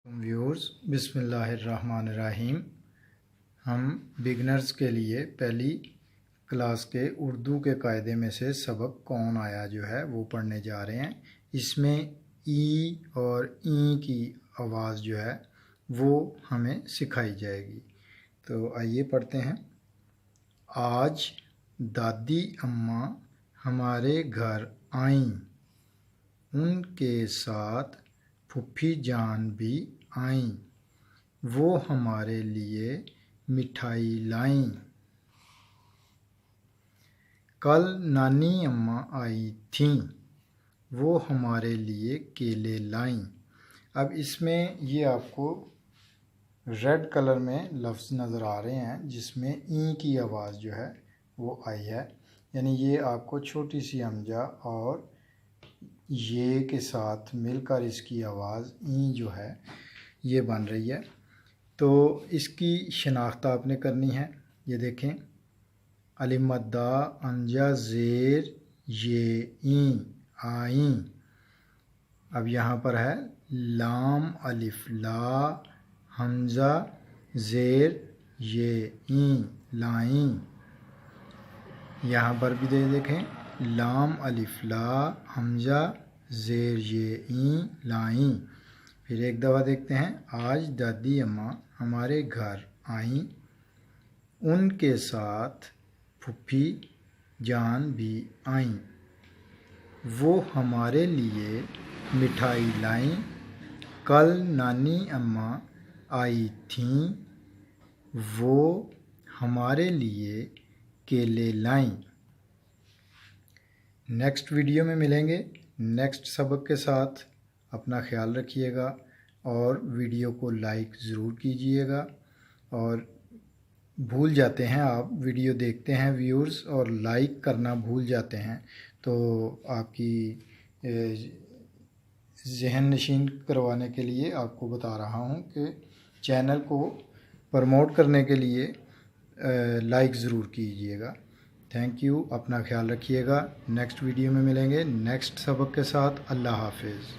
Viewers बिस्मिल्लाहिर्रहमानिर्रहीम। हम beginners के लिए पहली क्लास के उर्दू के कायदे में से सबक कौन आया जो है वो पढ़ने जा रहे हैं। इसमें ई और ई की आवाज़ जो है वो हमें सिखाई जाएगी। तो आइए पढ़ते हैं। आज दादी अम्मा हमारे घर आईं, उनके साथ फूफी जान भी आईं, वो हमारे लिए मिठाई लाईं। कल नानी अम्मा आई थीं, वो हमारे लिए केले लाईं। अब इसमें ये आपको रेड कलर में लफ्ज़ नज़र आ रहे हैं जिसमें ई की आवाज़ जो है वो आई है, यानी ये आपको छोटी सी हमजा और ये के साथ मिलकर इसकी आवाज़ ई जो है ये बन रही है। तो इसकी शनाख्त आपने करनी है। ये देखें, अलिफ मद्दा अंजा ज़ेर ये ई आई। अब यहाँ पर है लाम अलिफ ला हमज़ा ज़ेर ये ई लाई। यहाँ पर भी देखें, लाम अलिफ ला हमज़ा ज़ेर ये ई लाई। फिर एक दफ़ा देखते हैं। आज दादी अम्मा हमारे घर आईं, उनके साथ फूफी जान भी आईं, वो हमारे लिए मिठाई लाईं। कल नानी अम्मा आई थीं, वो हमारे लिए केले लाईं। नेक्स्ट वीडियो में मिलेंगे नेक्स्ट सबक के साथ। अपना ख्याल रखिएगा और वीडियो को लाइक ज़रूर कीजिएगा। और भूल जाते हैं आप, वीडियो देखते हैं व्यूअर्स और लाइक करना भूल जाते हैं, तो आपकी ज़हन नशीन करवाने के लिए आपको बता रहा हूं कि चैनल को प्रमोट करने के लिए लाइक ज़रूर कीजिएगा। Thank you. अपना ख्याल रखिएगा। नेक्स्ट वीडियो में मिलेंगे नेक्स्ट सबक के साथ। अल्लाह हाफिज़।